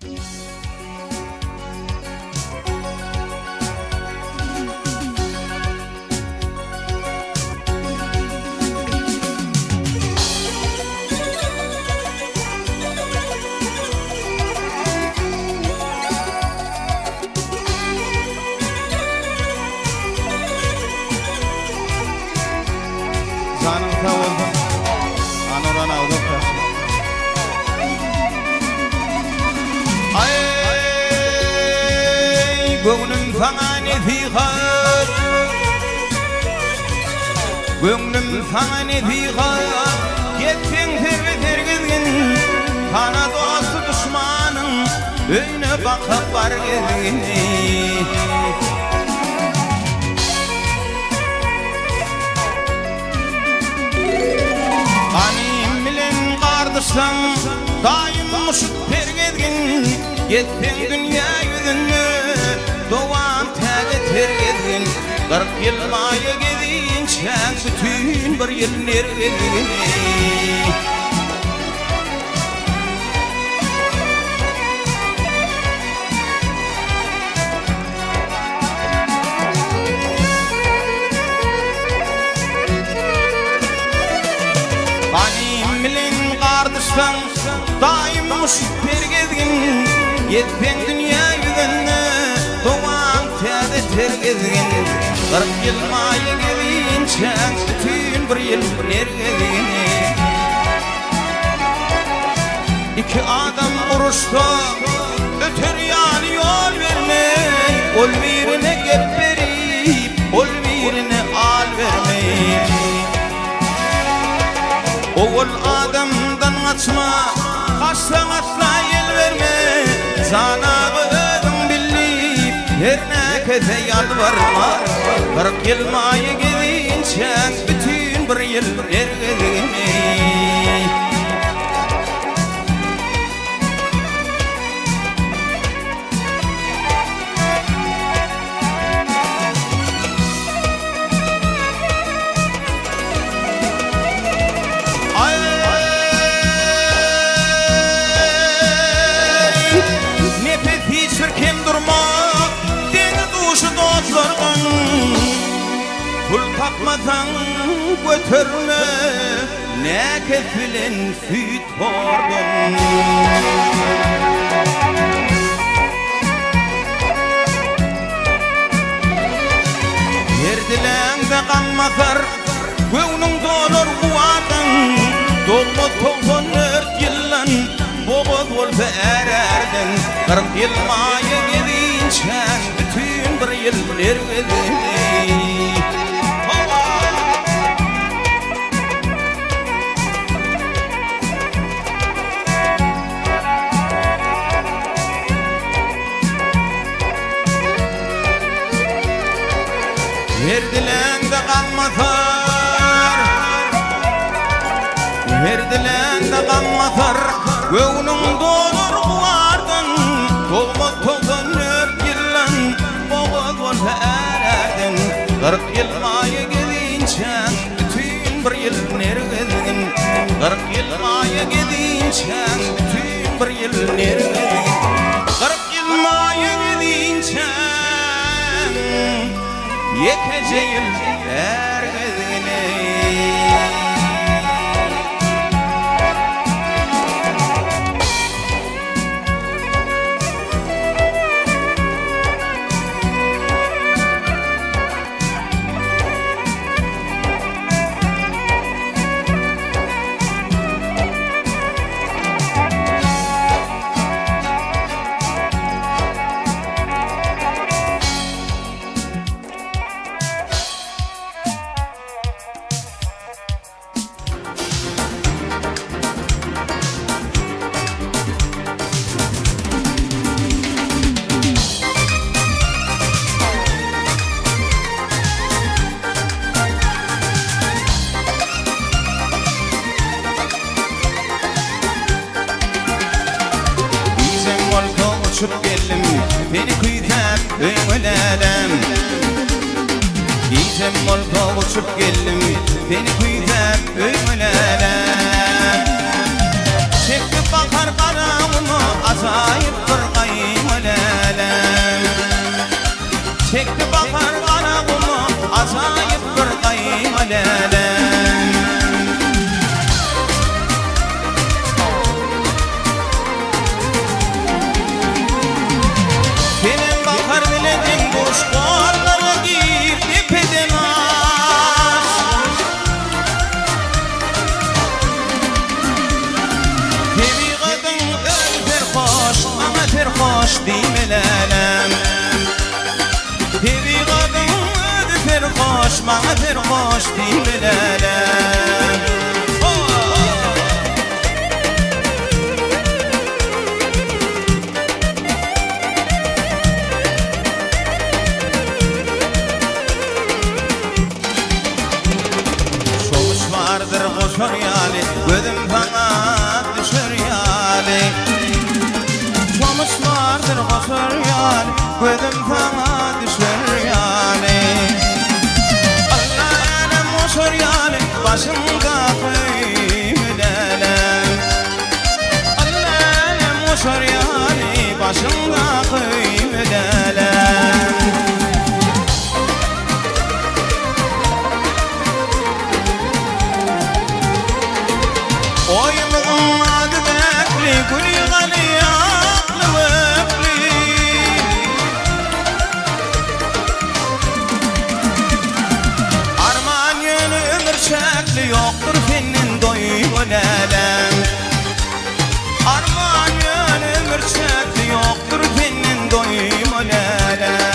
Canım sağ olsun. Anoran aldım taşı. Ay gönlüm sana nefihar, gönlüm sana nefihar. Gittin tergizgin, kana dostu düşmanın öyle bakıp var gezgin. Anim bilen kardeşim daim muşuk tergedgin. Gittin dünya yüzünü doğan tege tergedgin. 40 yıl maya gedince bütün bir yıl nergedgin. Anim bilen kardeşim daim muşuk tergedgin. Gittin dünya yüzünü doğan tege tergedgin. 40 yıl maya gedince bütün bir yıl nergedgin. İki adam uruştu ötür yani yol vermey. Ol birine gep verip ol birine al vermey. Oğul adamdan kaçma, kaçsan asla yel verme. Sana ödüm bilip her ne kese yalvarma. 40 yıl maya gedince bütün bir yıl nergedgin. Pul takmadan götürme, ne kefilen süt ordun. Yerdilen de kanmazar, göğnün dolur kuvatın. Doğma 94 yıllan, boğaz olsa ererdin. 40 yıl maya gedince bütün bir yıl nergedin. Verdilen de kanmazar, verdilen de kanmazar. Göğnün dolur kuvardın. Doğma 94 yıllan, boğaz olsa ererdin. 40 yıl maya gedince bütün bir yıl nergedin. 40 yıl maya gedince bütün bir yıl nergedin. 40 yıl maya gedince yekece yıl ergedine. Uçup geldim beni kuyudan öğlenem. Giyeceğim molka uçup geldim beni kuyudan öğlenem. Çekti bakar karamını acayip bir çekti bakar kara kumu, acayip bir kaymalelem. Senin bakar biledin kuş kolları giyip ipeden aş. Tevi kadın öl bir hoş, ama bir hoş deyimelelem. Tevi kadın öl bir hoş, bana bir hoş deyimelelem. Vardır koşur yali, gözüm sana düşür yali. Sonuç vardır koşur yali, gözüm sana düşür yali. Allah alem koşur yali, başımda kıymelelem. Allah alem koşur yali, başımda kıymelelem. Oyumun adı bekli, gülüğanı yaklı öpli. Arman yönü ömür şekli, yoktur senin doygun elem. Arman yönü ömür şekli, yoktur senin doygun elem.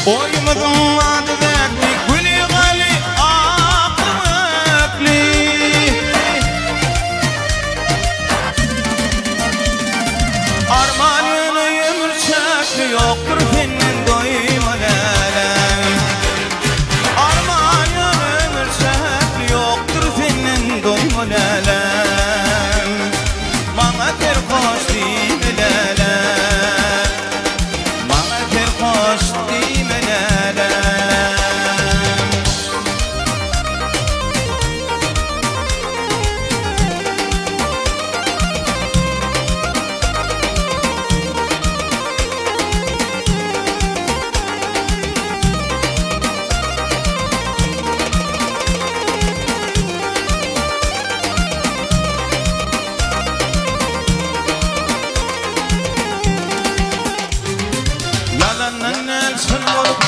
Oyumuzun adı bekli, gülüğanı aklı öpli. Arman yönü ömür şekli, yoktur senin doygun elem. Arman yönü ömür şekli, yoktur senin doygun elem. Bana ter hoş deyimelelem. Bana ter hoş deyimelelem. Yalanın elçin olup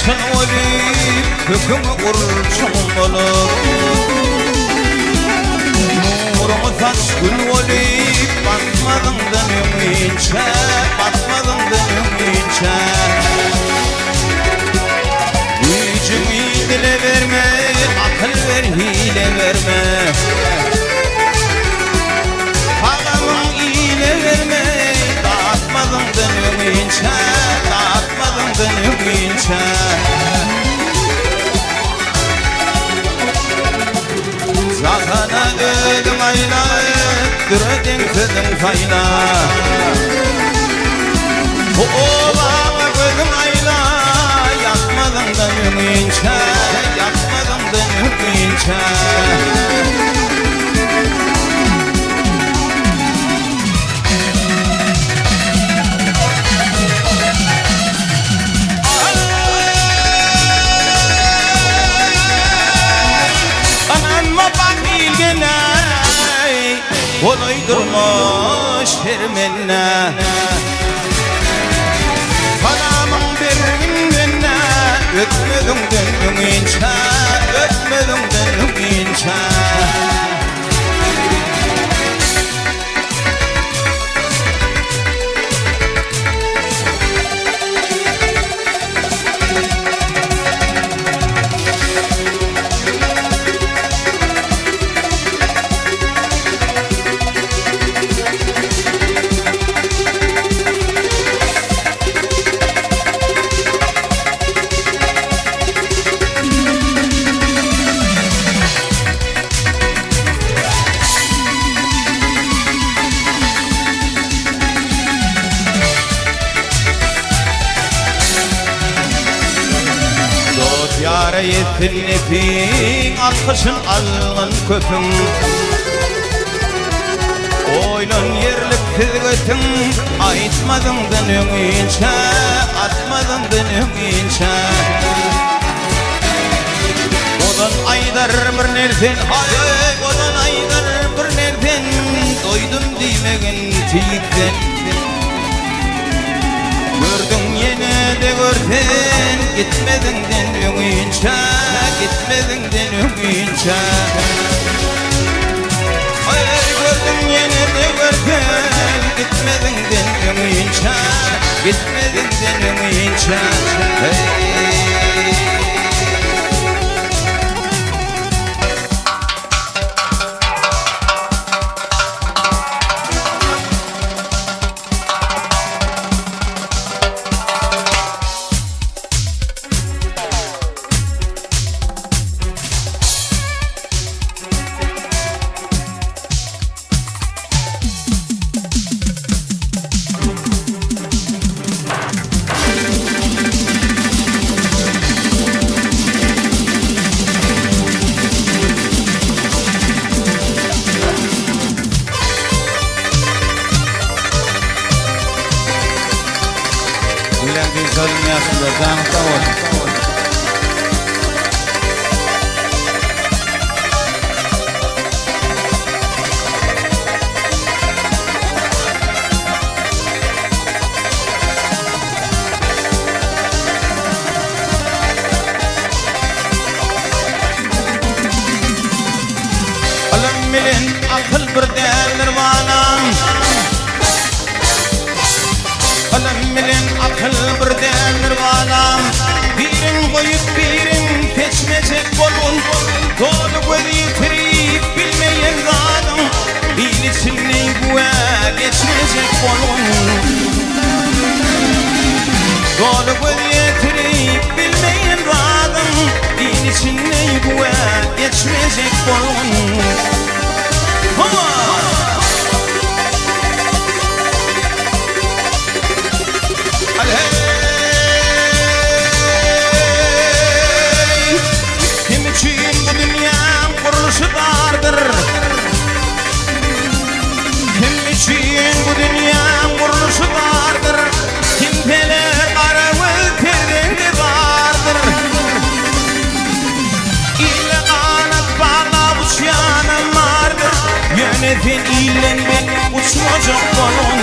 sen olip, hüküm kurşun olup. Nurmu saç gül olip, batmadın dönümünce, batmadın dönümünce. Gücümü dile verme, akıl ver hile verme. Pagamın iyile verme, dağıtmadın dönümünce, dağıtmadın dönümünce. Zakana ödüm ayla, düredin kızım fayla. Oğlama gözüm ayla, yakmadın dönümünce, yakmadın dönümünce. Olaydırmış hermenine Salamın bergindenne Ötmedin döndün ince Ötmedin döndün ince Yâre yetin ipin, atkışın alın köpün Oylun yerlik tizgötün, aytmadın dönüngünçe Atmadın dönüngünçe Odan aydar bir nerden, hay odan aydar bir nerden Doydum diymegin tiyikten Gördün yine de gördün Gitmedin dönüngünçe Gitmedin dönüngünçe Hayır gördün yine de gördün Gitmedin dönüngünçe Gitmedin dönüngünçe Akıl bir derler bana Alam bilen akıl bir derler bana Birin koyup birin seçmeyecek bolun Dolu göz yitirip bilmeyen zadım Bil içinde güve geçmeyecek bolun Dolu göz yitirip bilmeyen zadım Bil içinde güve geçmeyecek bolun Kim için bu dünya kuruluşu dardır Kim için bu dünya kuruluşu dardır Kim peler aravı perdeli vardır İlle kanat bağla uçyanım vardır Yönetin illenmek uçmayacak balon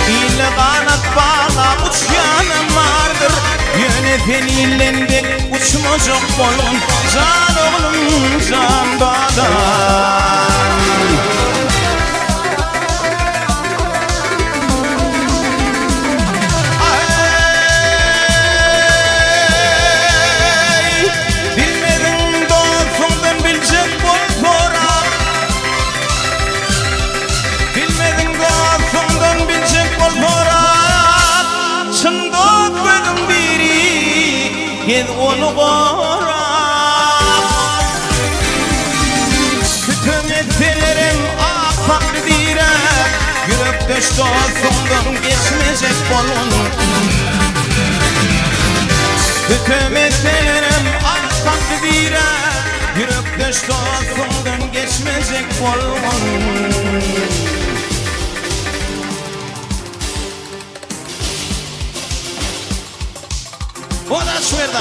İlle kanat bağla uçyanım vardır Yönetin illenmek uçmayacak balon Can oğlum can badan Gel onu bırak Bütün ettilerim afak dire Yürek döştü olsundan geçmeyecek bolun Bütün ettilerim afak dire Yürek döştü olsundan geçmeyecek bolun O da şurada.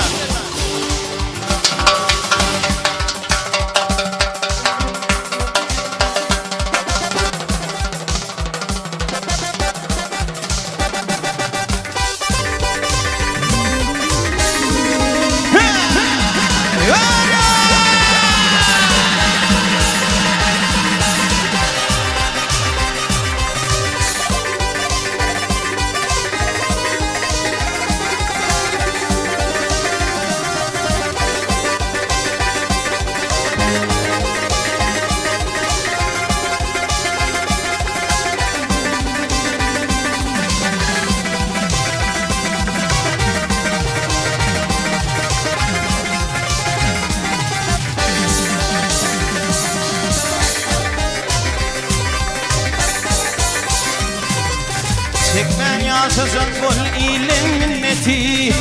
yaşasan kul ile minneti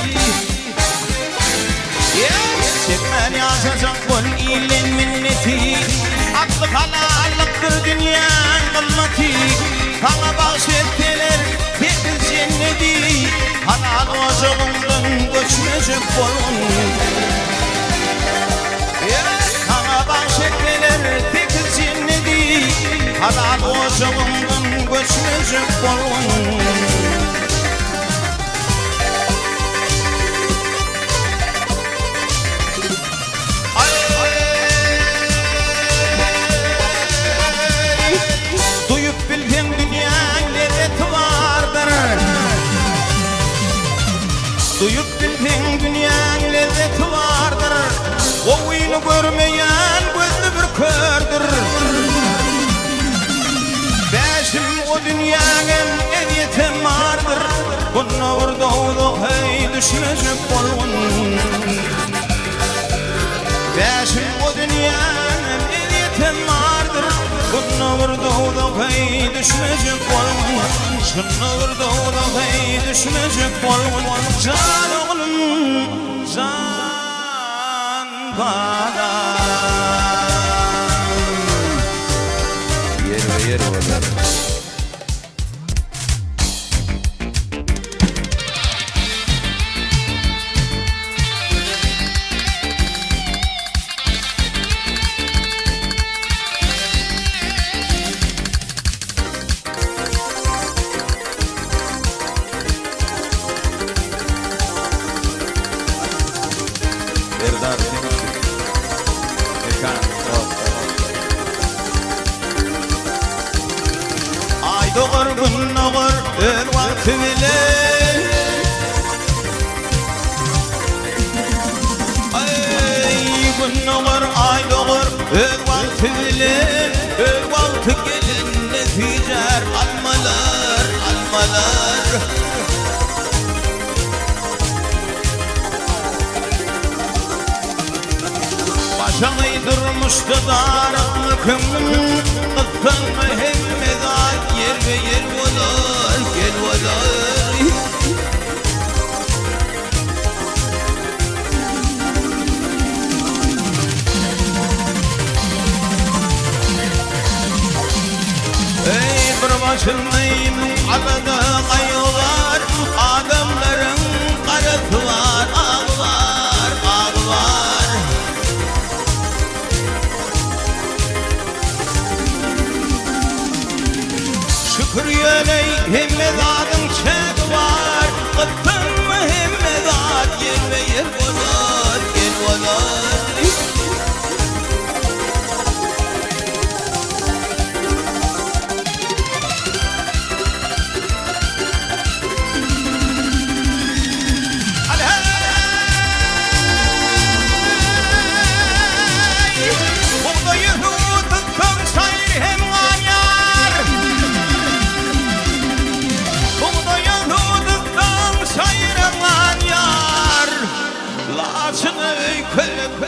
Çekmen yaşasan kul ile minneti Aklı halallıktır dünyanın kımmeti Sana bahşettiler tekiz cenneti Halal ocağından göçmeyecek bolun Sana bahşettiler tekiz cenneti Halal ocağından göçmeyecek bolun Duyup bildiğin dünyanın lezzeti vardır O uyunu görmeyen gözlü bir kördür Beşim o dünyanın evyeti vardır Bununla vurduğu hey düşmeyecek olun Beşim o dünyanın evyeti vardır Bununla vurduğu hey düşmeyecek olun Şununla vurduğu hey düşmeyecek olun Can oğlum, can bana Yer ve yer oğullar Ay doğur gün doğur öl vakti bile Ay gün doğur ay doğur öl vakti bile Öl vakti gelin neticer almalar almalar Başanı durmuştu darlıkım Kıttan mühimmedat yer ve yer volar Gel volar Ey bir başındayım arada kayılar Adamların karıtı var ağlar ağlar Şükür yöney himmedatın çek var Kıttın mı himmedat yer ve yer volar Gel volar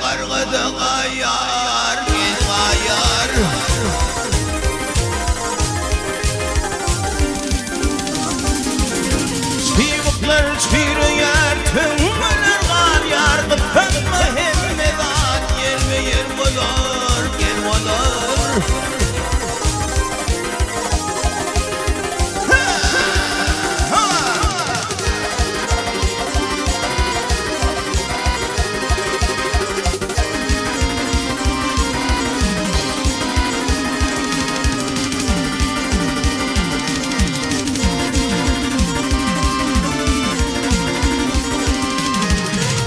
Arkada ayar, gel ayar Çivuklar çiğreyer, tümler var yar Kıttan mühimmedat yer ve yer volar, gel volar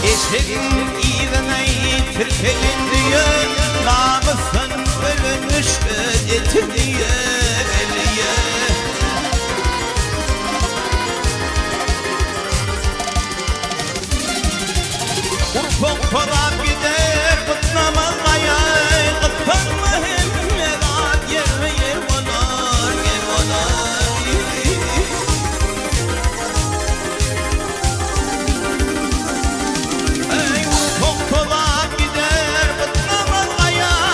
Eşeğin iğreney tirkelin diye Namusun bölünmüş ödetin diye Eliye Urfak falan gider kutlamaz ayay Kıttan mühimmedat yer ve yer volar Gel volar Gider, but no one I am.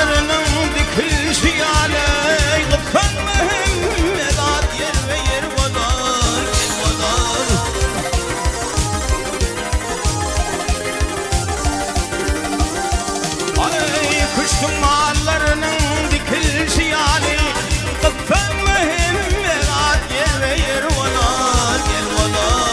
mağlarının dikilişi aley Gıffan Mehmedat yer ve yer vadar yer vadar Ay kuşun mağlarının dikilişi aley Gıffan Mehmedat yer ve yer vadar yer vadar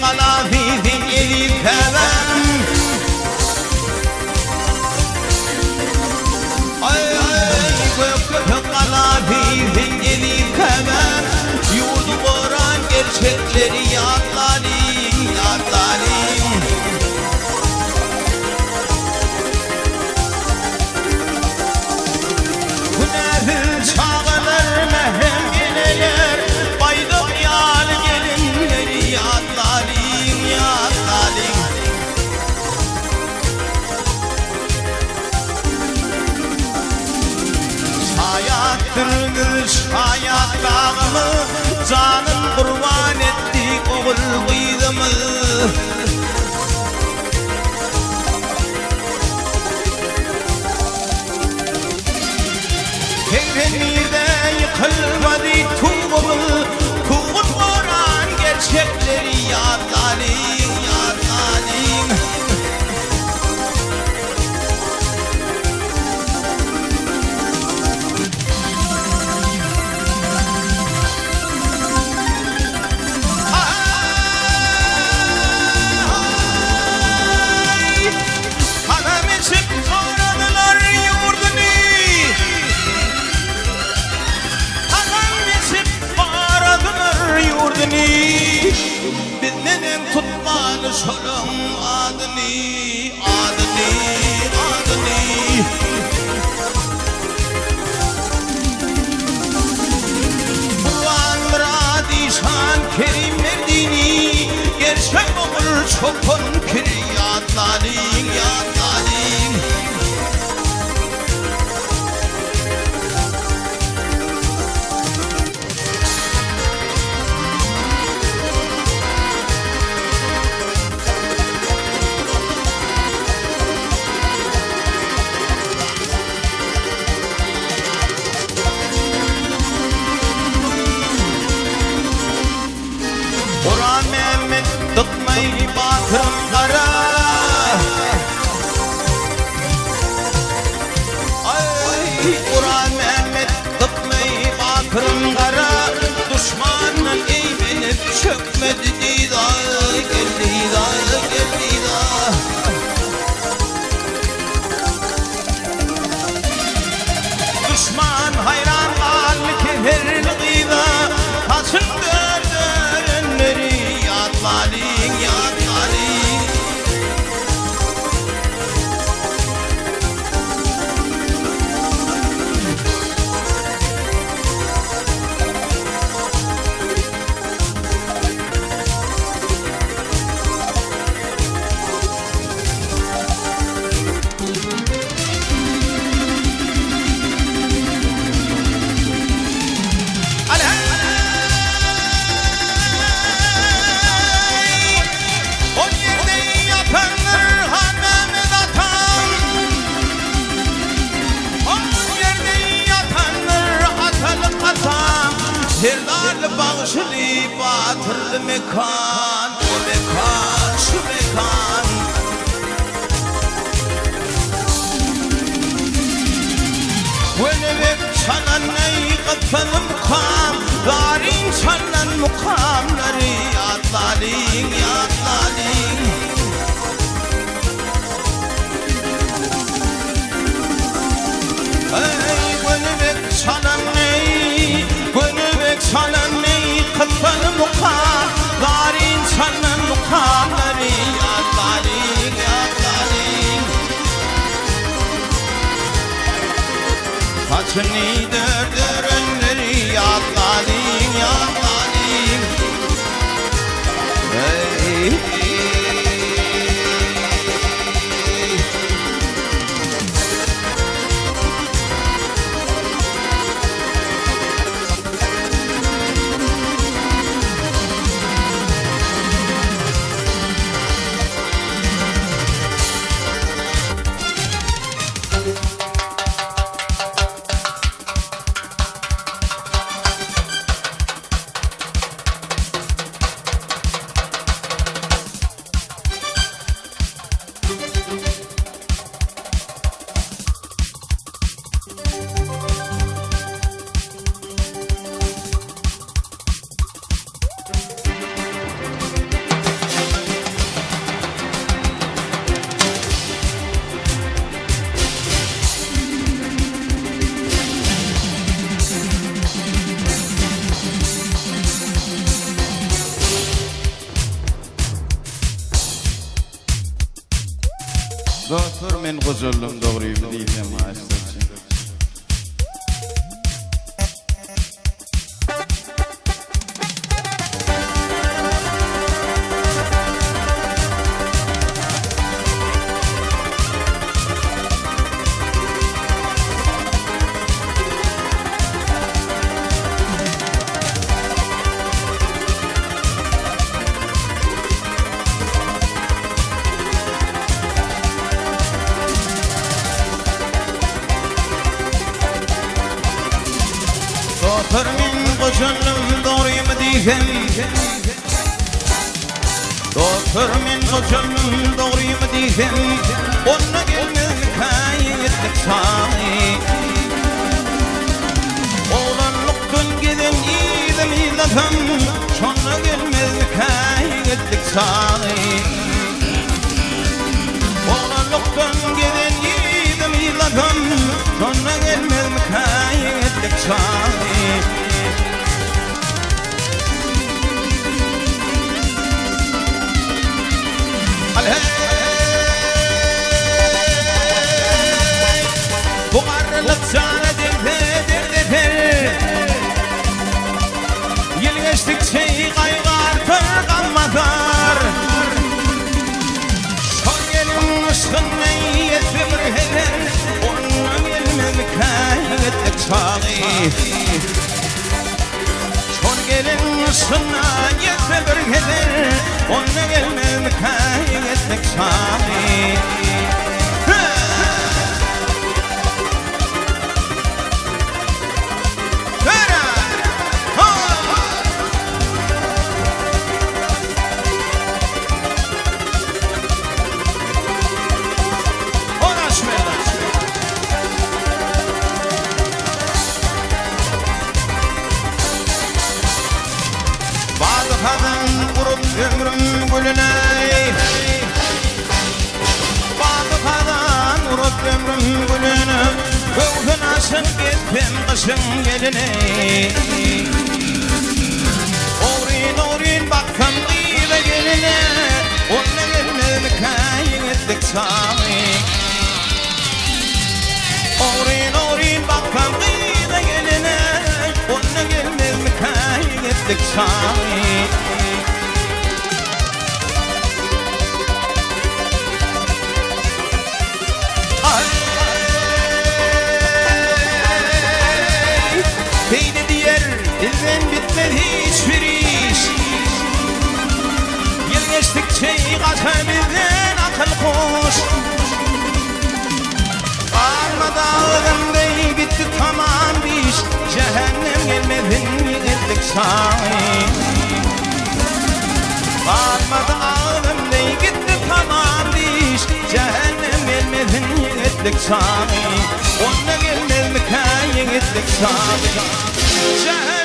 قلا في ذي كمان قلا في ذي كمان يود قران gerçekleri yadlalim yadlalim Günahın çağlar mehem geleler baydım yal gelinleri yadlalim yadlalim Şayattırdır şayat dağımı canım kurban etti oğul kıydımı Keyfenide yıkılmadı tuğumu Tuğut varan gerçekleri yadlalim yadlalim Bizden tutmalı şolum adını adını adını Bulan Radişan Kerim Merdini gerçek olur çokun kiri yadlalim yadlalim Kur'an Mehmet tıkmayı batırım kara Ay Kur'an Mehmet tıkmayı batırım kara Düşmanın eğmenip çökmedi dida geldi da geldi da Düşman hayran al keferli gıda Kaçın yadlalim yadlalim Herdal bağışlı batırlı mekan O mekan şu mekan sana ney kıfın mukam Darin sana mukamları Yadlalin yadlalin Ey gönübek sana ney Gönübek sana ney kıfın mukam Darin sana mukamları Yadlalin yadlalin Saçını dördürünleri yadlalin yadlalin Hey Doktor men go'zallim doğruyum deyim maalesef. Doktor men go'zallim doğruyum deyim Doktor men go'zallim doğruyum deyim Onna gelmez kayetlik sani Oğlanlıktın giden idim ilatam Şonna gelmez kayetlik sani Oğlanlıktın giden idim ilatam Şonna gelmez kayetlik sani Bu qarrılık sana derdir Yıl geçtikçe qayğartır qanmatar Son gelin ışkınla yetme bir heder Onunla gelmez kayetlik sağı Son gelin ışkınla yetme bir heder Onunla gelmez kayetlik sağı Ömrüm gülüne Balıkadan vurup ömrüm gülüne Göğdün aşın gittim kışın geline Oğrin bakkam gıyla geline Onunla gelmez kayetlik sami Oğrin bakkam gıyla geline Onunla gelmez kayetlik sami Beyni diğer bizden bitmedi hiçbir iş Yıl geçtikçe kaçar bizden akıl kuş Karma dağıldım dey gitti tamam iş Cehennem gelmedin mi ettik sahi Karma dağıldım dey gitti tamam iş Cehennem gelmedin mi ettik sahi Onunla gelmez mi kayı yiğitlik sabit.